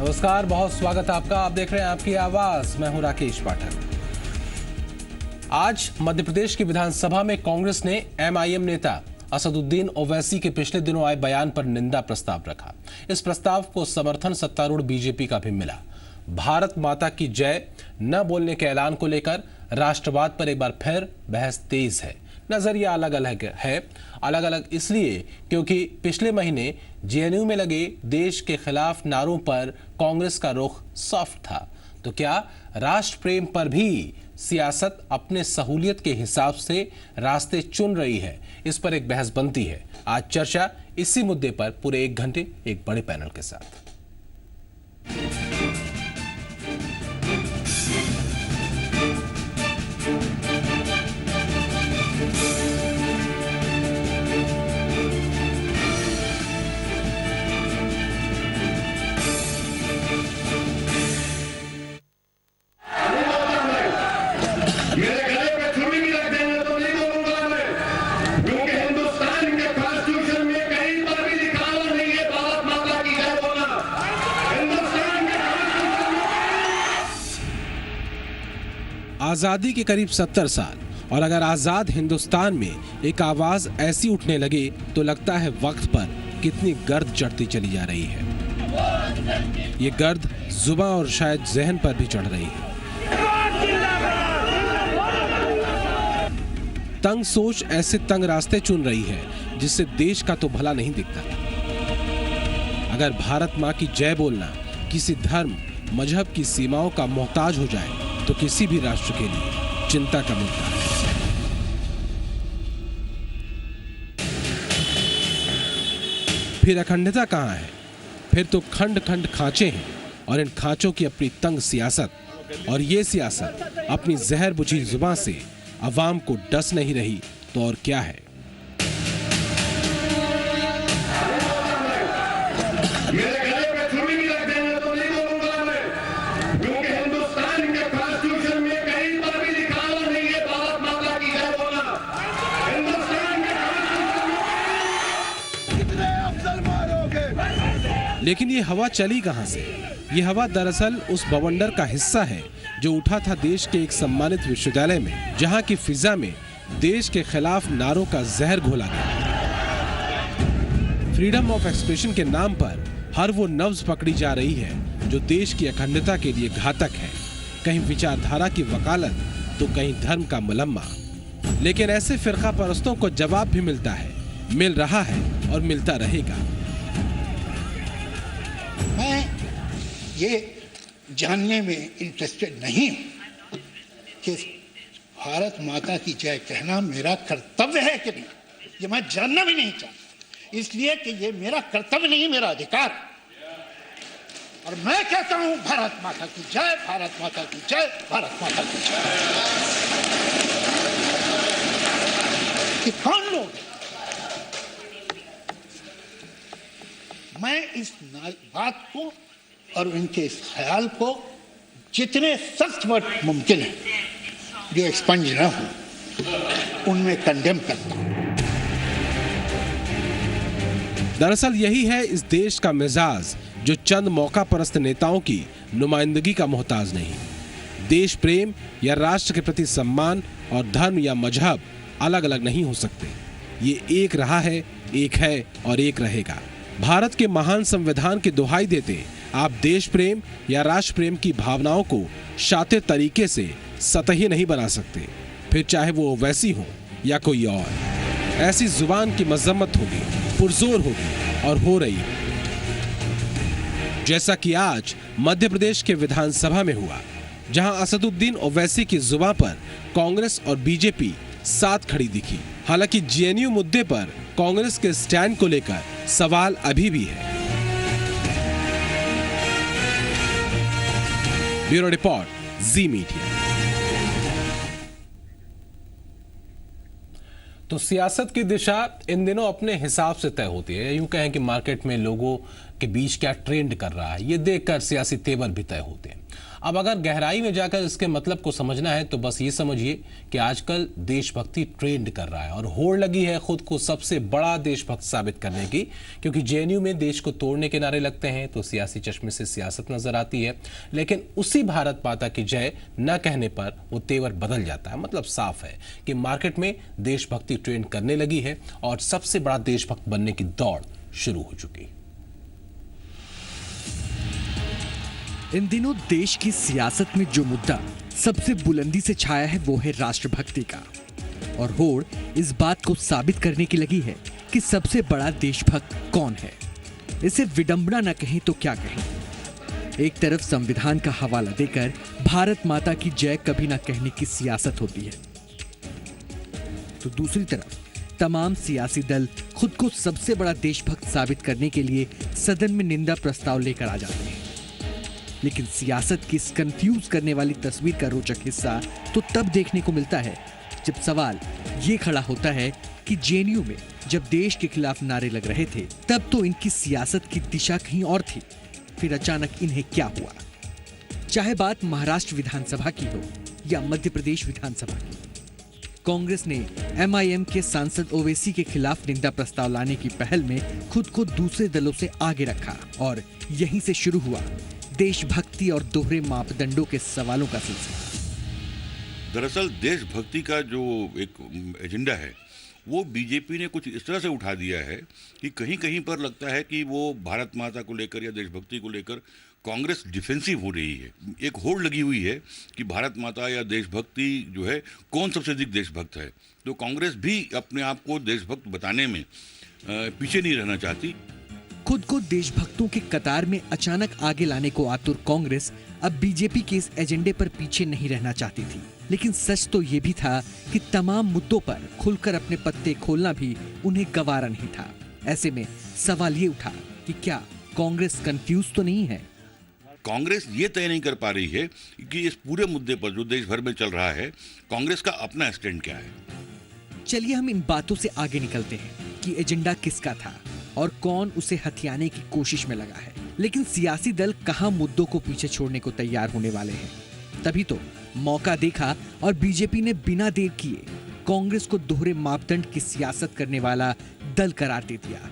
नमस्कार, बहुत स्वागत है आपका। आप देख रहे हैं आपकी आवाज, मैं हूं राकेश पाठक। आज मध्य प्रदेश की विधानसभा में कांग्रेस ने एमआईएम नेता असदुद्दीन ओवैसी के पिछले दिनों आए बयान पर निंदा प्रस्ताव रखा। इस प्रस्ताव को समर्थन सत्तारूढ़ बीजेपी का भी मिला। भारत माता की जय न बोलने के ऐलान को लेकर राष्ट्रवाद पर एक बार फिर बहस तेज है। नजरिया अलग अलग इसलिए क्योंकि पिछले महीने जेएनयू में लगे देश के खिलाफ नारों पर कांग्रेस का रुख सॉफ्ट था। तो क्या राष्ट्र प्रेम पर भी सियासत अपने सहूलियत के हिसाब से रास्ते चुन रही है? इस पर एक बहस बनती है। आज चर्चा इसी मुद्दे पर पूरे 1 घंटे एक बड़े पैनल के साथ। आजादी के करीब 70 साल और अगर आजाद हिंदुस्तान में एक आवाज ऐसी उठने लगे तो लगता है वक्त पर कितनी गर्द चढ़ती चली जा रही है। ये गर्द जुबान और शायद जहन पर भी चढ़ रही है। तंग सोच ऐसे तंग रास्ते चुन रही है जिससे देश का तो भला नहीं दिखता। अगर भारत माँ की जय बोलना किसी धर्म मजहब की सीमाओं का मोहताज हो जाए तो किसी भी राष्ट्र के लिए चिंता का मुद्दा है। फिर अखंडता कहां है? फिर तो खंड खंड खांचे हैं और इन खांचों की अपनी तंग सियासत। और ये सियासत अपनी जहर बुझी जुबान से अवाम को डस नहीं रही तो और क्या है। लेकिन ये हवा चली कहां से? ये हवा दरअसल उस बवंडर का हिस्सा है जो उठा था देश के एक सम्मानित विश्वविद्यालय में, जहां की फिजा में देश के खिलाफ नारों का जहर घोला गया। फ्रीडम ऑफ एक्सप्रेशन के नाम पर हर वो नब्ज पकड़ी जा रही है जो देश की अखंडता के लिए घातक है। कहीं विचारधारा की वकालत तो कहीं धर्म का मुलम्मा। लेकिन ऐसे फिरका परस्तों को जवाब भी मिलता है, मिल रहा है और मिलता रहेगा। मैं ये जानने में इंटरेस्टेड नहीं हूं कि भारत माता की जय कहना मेरा कर्तव्य है कि नहीं। ये मैं जानना भी नहीं चाहता, इसलिए कि ये मेरा कर्तव्य नहीं, मेरा अधिकार। और मैं कहता हूं भारत माता की जय, भारत माता की जय, भारत माता की जय। कि कौन लोग? मैं इस बात को और उनके इस ख्याल को जितने सख्त वर्ड मुमकिन है जो एक्सपंज न हो उनमें कंडेम करता हूं। दरअसल यही है इस देश का मिजाज जो चंद मौका परस्त नेताओं की नुमाइंदगी का मोहताज नहीं। देश प्रेम या राष्ट्र के प्रति सम्मान और धर्म या मजहब अलग अलग नहीं हो सकते। ये एक रहा है, एक है और एक रहेगा। भारत के महान संविधान की दुहाई देते आप देश प्रेम या राष्ट्र प्रेम की भावनाओं को शातिर तरीके से सतही नहीं बना सकते, फिर चाहे वो वैसी हो या कोई और। ऐसी जुबान की मजम्मत होगी, पुरजोर होगी और हो रही है। जैसा कि आज मध्य प्रदेश के विधानसभा में हुआ, जहां असदुद्दीन ओवैसी की जुबान पर कांग्रेस और बीजेपी साथ खड़ी दिखी। हालांकि जेएनयू मुद्दे पर कांग्रेस के स्टैंड को लेकर सवाल अभी भी है। ब्यूरो रिपोर्ट, जी मीडिया। तो सियासत की दिशा इन दिनों अपने हिसाब से तय होती है। यूं कहें कि मार्केट में लोगों के बीच क्या ट्रेंड कर रहा है, ये देखकर सियासी तेवर भी तय होते हैं। अब अगर गहराई में जाकर इसके मतलब को समझना है तो बस ये समझिए कि आजकल देशभक्ति ट्रेंड कर रहा है और होड़ लगी है खुद को सबसे बड़ा देशभक्त साबित करने की, क्योंकि जेएनयू में देश को तोड़ने के नारे लगते हैं तो सियासी चश्मे से सियासत नजर आती है, लेकिन उसी भारत माता की जय न कहने पर वो तेवर बदल जाता है। मतलब साफ है कि मार्केट में देशभक्ति ट्रेंड करने लगी है और सबसे बड़ा देशभक्त बनने की दौड़ शुरू हो चुकी। इन दिनों देश की सियासत में जो मुद्दा सबसे बुलंदी से छाया है वो है राष्ट्रभक्ति का, और होड़ इस बात को साबित करने की लगी है कि सबसे बड़ा देशभक्त कौन है। इसे विडंबना न कहें तो क्या कहें। एक तरफ संविधान का हवाला देकर भारत माता की जय कभी न कहने की सियासत होती है, तो दूसरी तरफ तमाम सियासी दल खुद को सबसे बड़ा देशभक्त साबित करने के लिए सदन में निंदा प्रस्ताव लेकर आ जाते हैं। लेकिन सियासत की इस कंफ्यूज करने वाली तस्वीर का रोचक हिस्सा तो तब देखने को मिलता है जब सवाल ये खड़ा होता है कि जेएनयू में जब देश के खिलाफ नारे लग रहे थे तब तो इनकी सियासत की दिशा कहीं और थी, फिर अचानक इन्हें क्या हुआ। चाहे बात महाराष्ट्र विधानसभा की हो या मध्य प्रदेश विधानसभा की, कांग्रेस ने एमआईएम के सांसद ओवैसी के खिलाफ निंदा प्रस्ताव लाने की पहल में खुद को दूसरे दलों से आगे रखा और यहीं से शुरू हुआ देशभक्ति और दोहरे मापदंडों के सवालों का सिलसिला। दरअसल देशभक्ति का जो एक एजेंडा है वो बीजेपी ने कुछ इस तरह से उठा दिया है कि कहीं कहीं पर लगता है कि वो भारत माता को लेकर या देशभक्ति को लेकर कांग्रेस डिफेंसिव हो रही है। एक होड़ लगी हुई है कि भारत माता या देशभक्ति जो है कौन सबसे अधिक देशभक्त है, तो कांग्रेस भी अपने आप को देशभक्त बताने में पीछे नहीं रहना चाहती। खुद को देशभक्तों के कतार में अचानक आगे लाने को आतुर कांग्रेस अब बीजेपी के इस एजेंडे पर पीछे नहीं रहना चाहती थी, लेकिन सच तो ये भी था कि तमाम मुद्दों पर खुलकर अपने पत्ते खोलना भी उन्हें गवारा नहीं था। ऐसे में सवाल ये उठा कि क्या कांग्रेस कंफ्यूज तो नहीं है। कांग्रेस ये तय नहीं कर पा रही है कि इस पूरे मुद्दे पर जो देश भर में चल रहा है कांग्रेस का अपना स्टैंड क्या है। चलिए हम इन बातों से आगे निकलते हैं कि एजेंडा किसका था और कौन उसे हथियाने की कोशिश में लगा है। लेकिन सियासी दल कहां मुद्दों को पीछे छोड़ने को तैयार होने वाले हैं। तभी तो मौका देखा और बीजेपी ने बिना देर किए कांग्रेस को दोहरे मापदंड की सियासत करने वाला दल करार दे दिया।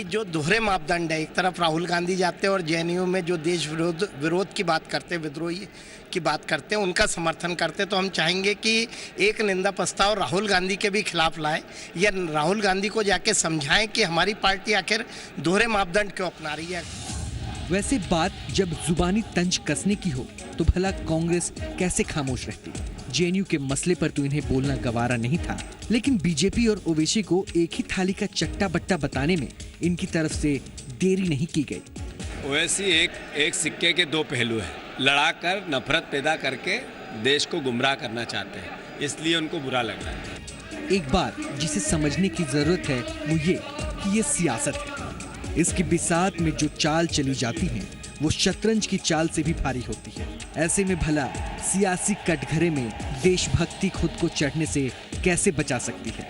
जो दोहरे मापदंड है, एक तरफ राहुल गांधी जाते हैं और जेएनयू में जो देश विरोध की बात करते हैं, विद्रोही की बात करते हैं, उनका समर्थन करते हैं, तो हम चाहेंगे कि एक निंदा प्रस्ताव राहुल गांधी के भी खिलाफ लाएं या राहुल गांधी को जाके समझाएं कि हमारी पार्टी आखिर दोहरे मापदंड क्यों अपना रही है। वैसे बात जब जुबानी तंज कसने की हो तो भला कांग्रेस कैसे खामोश रहती। जेएनयू के मसले पर तो इन्हें बोलना गवारा नहीं था, लेकिन बीजेपी और ओवैसी को एक ही थाली का चट्टा बट्टा बताने में इनकी तरफ से देरी नहीं की गई। ओवैसी एक सिक्के के दो पहलू है, लड़ाकर नफरत पैदा करके देश को गुमराह करना चाहते हैं, इसलिए उनको बुरा लग रहा है। एक बात जिसे समझने की जरूरत है वो ये कि ये सियासत है। इसकी बिसात में जो चाल चली जाती है वो शतरंज की चाल से भी भारी होती है। ऐसे में भला सियासी कटघरे में देशभक्ति खुद को चढ़ने से कैसे बचा सकती है।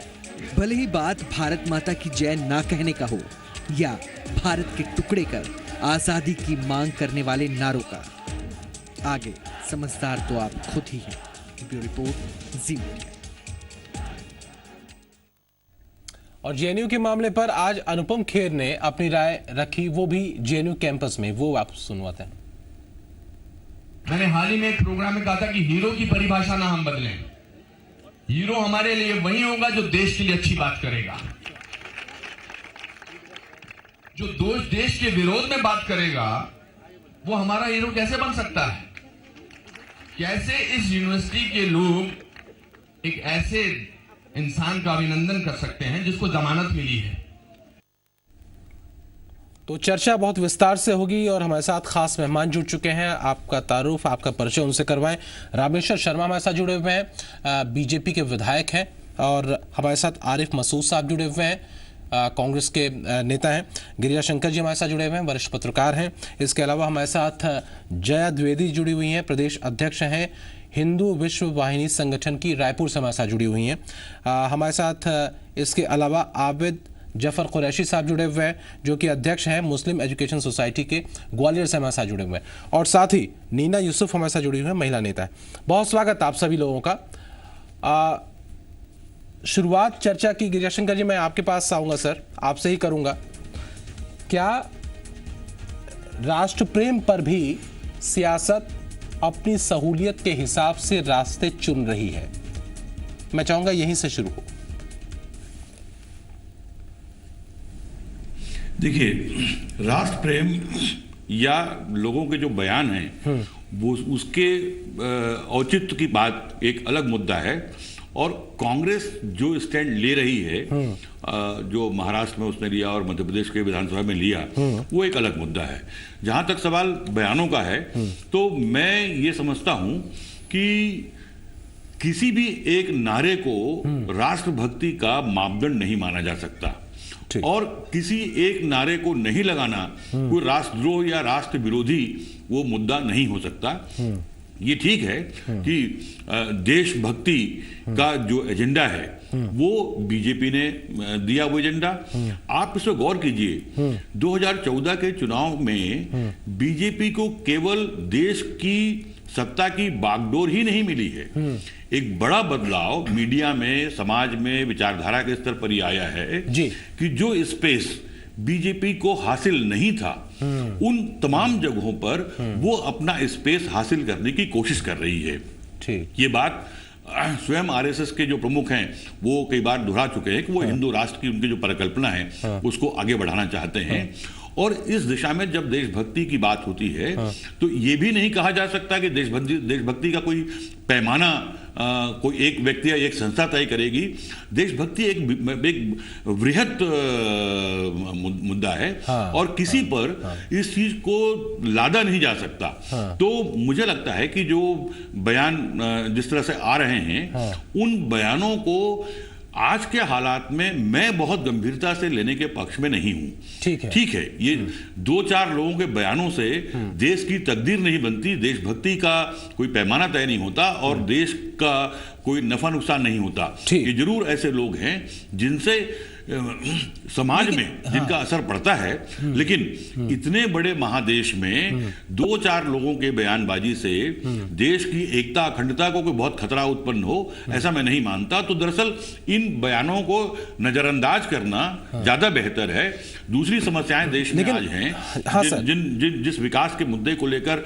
भले ही बात भारत माता की जय ना कहने का हो या भारत के टुकड़े कर आजादी की मांग करने वाले नारों का। आगे समझदार तो आप खुद ही हैं। ब्यूरो रिपोर्ट, जी मीडिया। और जेएनयू के मामले पर आज अनुपम खेर ने अपनी राय रखी, वो भी जेएनयू कैंपस में। वो आप सुनवाते हैं। मैंने हाल ही में एक प्रोग्राम में कहा था कि हीरो की परिभाषा ना हम बदलें। हीरो हमारे लिए वही होगा जो देश के लिए अच्छी बात करेगा। जो देश के विरोध में बात करेगा वो हमारा हीरो कैसे बन सकता है। कैसे इस यूनिवर्सिटी के लोग एक ऐसे इंसान का अभिनंदन कर सकते हैं जिसको जमानत मिली है। तो चर्चा बहुत विस्तार से होगी और हमारे साथ खास मेहमान जुड़ चुके हैं। आपका तारुफ, आपका परिचय उनसे करवाएं। रामेश्वर शर्मा हमारे साथ जुड़े हुए हैं, बीजेपी के विधायक हैं, और हमारे साथ आरिफ मसूद साहब जुड़े हुए हैं, कांग्रेस के नेता हैं। गिरिजा शंकर जी हमारे साथ जुड़े हुए हैं, वरिष्ठ पत्रकार हैं। इसके अलावा हमारे साथ जया द्विवेदी जुड़ी हुई हैं, प्रदेश अध्यक्ष हैं हिंदू विश्व वाहिनी संगठन की, रायपुर से हमारे साथ जुड़ी हुई हैं। हमारे साथ इसके अलावा आबिद जफर कुरैशी साहब जुड़े हुए हैं, जो कि अध्यक्ष हैं मुस्लिम एजुकेशन सोसाइटी के, ग्वालियर से हमारे साथ जुड़े हुए हैं, और साथ ही नीना यूसुफ हमारे साथ जुड़ी हुई है, महिला नेता है। बहुत स्वागत आप सभी लोगों का। शुरुआत चर्चा की, गिरिजाशंकर जी मैं आपके पास आऊंगा सर, आपसे ही करूंगा। क्या राष्ट्र प्रेम पर भी सियासत अपनी सहूलियत के हिसाब से रास्ते चुन रही है? मैं चाहूंगा यहीं से शुरू हो। देखिए, राष्ट्र प्रेम या लोगों के जो बयान हैं वो उसके औचित्य की बात एक अलग मुद्दा है, और कांग्रेस जो स्टैंड ले रही है, जो महाराष्ट्र में उसने लिया और मध्य प्रदेश के विधानसभा में लिया, वो एक अलग मुद्दा है। जहां तक सवाल बयानों का है, तो मैं ये समझता हूं कि किसी भी एक नारे को राष्ट्रभक्ति का मापदंड नहीं माना जा सकता, और किसी एक नारे को नहीं लगाना कोई राष्ट्रद्रोह या राष्ट्र विरोधी वो मुद्दा नहीं हो सकता। ये ठीक है कि देशभक्ति का जो एजेंडा है वो बीजेपी ने दिया, वो एजेंडा। आप इस पर गौर कीजिए, 2014 के चुनाव में बीजेपी को केवल देश की सत्ता की बागडोर ही नहीं मिली है, एक बड़ा बदलाव मीडिया में, समाज में, विचारधारा के स्तर पर ही आया है जी। कि जो स्पेस बीजेपी को हासिल नहीं था, उन तमाम जगहों पर वो अपना स्पेस हासिल करने की कोशिश कर रही है। ठीक, ये बात स्वयं आरएसएस के जो प्रमुख हैं वो कई बार दोहरा चुके हैं कि वो हिंदू राष्ट्र की उनकी जो परिकल्पना है उसको आगे बढ़ाना चाहते हैं। और इस दिशा में जब देशभक्ति की बात होती है तो ये भी नहीं कहा जा सकता कि देशभक्ति का कोई पैमाना कोई एक व्यक्ति या एक संस्था तय करेगी। देशभक्ति एक वृहत मुद्दा है, और किसी पर इस चीज को लादा नहीं जा सकता। तो मुझे लगता है कि जो बयान जिस तरह से आ रहे हैं, उन बयानों को आज के हालात में मैं बहुत गंभीरता से लेने के पक्ष में नहीं हूं। ठीक है, ये 2-4 लोगों के बयानों से देश की तकदीर नहीं बनती, देशभक्ति का कोई पैमाना तय नहीं होता, और देश का कोई नफा नुकसान नहीं होता। ये जरूर ऐसे लोग हैं जिनसे समाज में जिनका असर पड़ता है, लेकिन इतने बड़े महादेश में 2-4 लोगों के बयानबाजी से देश की एकता अखंडता को कोई बहुत खतरा उत्पन्न हो, ऐसा मैं नहीं मानता। तो दरअसल इन बयानों को नजरअंदाज करना ज्यादा बेहतर है। दूसरी समस्याएं देश में आज हैं, जिस विकास के मुद्दे को लेकर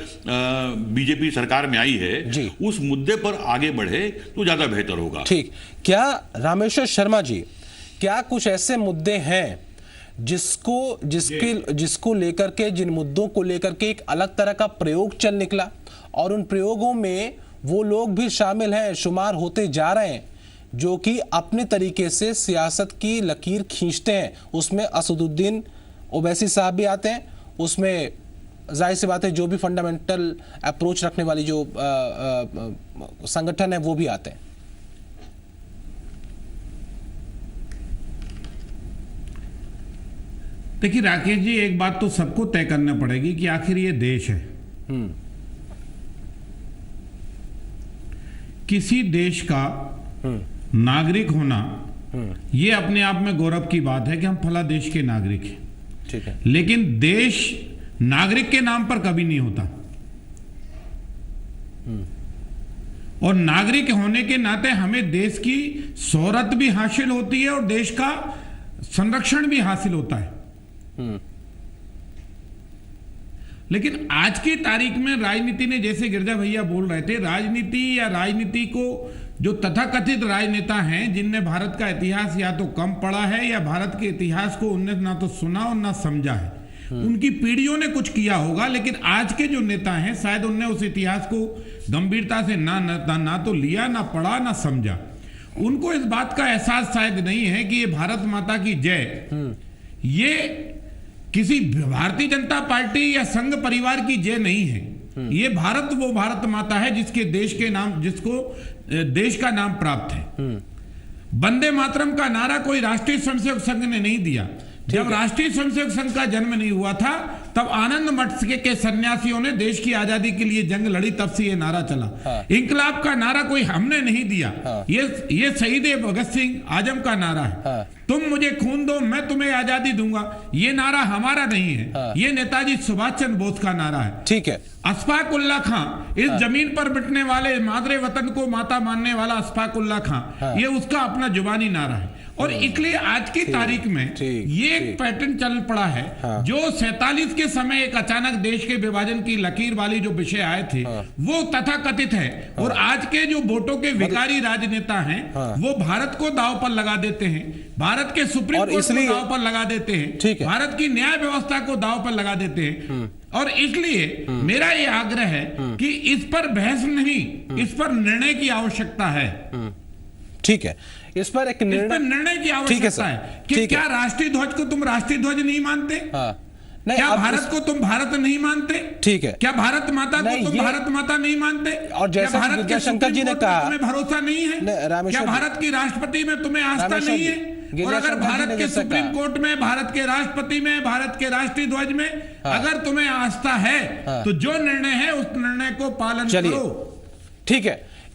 बीजेपी सरकार में आई है, उस मुद्दे पर आगे बढ़े तो ज्यादा बेहतर होगा। ठीक, क्या रामेश्वर शर्मा जी, क्या कुछ ऐसे मुद्दे हैं जिसको लेकर के, जिन मुद्दों को लेकर के एक अलग तरह का प्रयोग चल निकला, और उन प्रयोगों में वो लोग भी शामिल हैं, शुमार होते जा रहे हैं, जो कि अपने तरीके से सियासत की लकीर खींचते हैं? उसमें असदुद्दीन ओवैसी साहब भी आते हैं, उसमें जाहिर सी बात है जो भी फंडामेंटल अप्रोच रखने वाली जो संगठन है वो भी आते हैं। देखिए राकेश जी, एक बात तो सबको तय करना पड़ेगी कि आखिर ये देश है। किसी देश का नागरिक होना ये अपने आप में गौरव की बात है कि हम फला देश के नागरिक हैं। ठीक है, लेकिन देश नागरिक के नाम पर कभी नहीं होता, और नागरिक होने के नाते हमें देश की शोहरत भी हासिल होती है और देश का संरक्षण भी हासिल होता है। लेकिन आज की तारीख में राजनीति ने, जैसे गिरजा भैया बोल रहे थे, राजनीति को जो तथाकथित राजनेता हैं जिनने भारत का इतिहास या तो कम पढ़ा है या भारत के इतिहास को उनने ना तो सुना और ना समझा है, उनकी पीढ़ियों ने कुछ किया होगा, लेकिन आज के जो नेता हैं शायद उनने उस इतिहास को गंभीरता से ना तो लिया, ना पढ़ा, ना समझा। उनको इस बात का एहसास शायद नहीं है कि ये भारत माता की जय ये किसी भारतीय जनता पार्टी या संघ परिवार की जय नहीं है। ये भारत वो भारत माता है जिसके देश के नाम, जिसको देश का नाम प्राप्त है। वंदे मातरम का नारा कोई राष्ट्रीय स्वयंसेवक संघ ने नहीं दिया। जब राष्ट्रीय स्वयंसेवक संघ का जन्म नहीं हुआ था तब आनंद मठ के सन्यासियों ने देश की आजादी के लिए जंग लड़ी, तब से ये नारा चला। इंकलाब का नारा कोई हमने नहीं दिया, ये शहीद भगत सिंह आजम का नारा है। तुम मुझे खून दो, मैं तुम्हें आजादी दूंगा, ये नारा हमारा नहीं है, ये नेताजी सुभाष चंद्र बोस का नारा है। ठीक है। अशफाक उल्लाह खां, इस जमीन पर मिटने वाले, मादरे वतन को माता मानने वाला अशफाक उल्लाह खां, ये उसका अपना जुबानी नारा है। और इसलिए आज की तारीख में ये एक पैटर्न चल पड़ा है, जो 47 के समय एक अचानक देश के विभाजन की लकीर वाली जो विषय आए थे, वो तथाकथित है। और आज के जो वोटों के विकारी राजनेता हैं, वो भारत को दांव पर लगा देते हैं, भारत के सुप्रीम कोर्ट को दांव पर लगा देते हैं, भारत की न्याय व्यवस्था को दांव पर लगा देते हैं। और इसलिए मेरा ये आग्रह है कि इस पर बहस नहीं, इस पर निर्णय की आवश्यकता है। ठीक है, इस पर एक निर्णय की आवश्यकता है कि क्या राष्ट्रीय ध्वज को तुम राष्ट्रीय ध्वज नहीं मानते? नहीं, क्या भारत को तुम भारत नहीं मानते? ठीक है। क्या भारत माता को तुम भारत माता नहीं मानते? और जैसे भारत के शंकर जी ने कहा, तुम्हें भरोसा नहीं है? क्या भारत की राष्ट्रपति में तुम्हें आस्था नहीं है? और अगर भारत के सुप्रीम कोर्ट में, भारत के राष्ट्रपति में, भारत के राष्ट्रीय ध्वज में अगर तुम्हें आस्था है, तो जो निर्णय है उस निर्णय को पालन करो। ठीक है।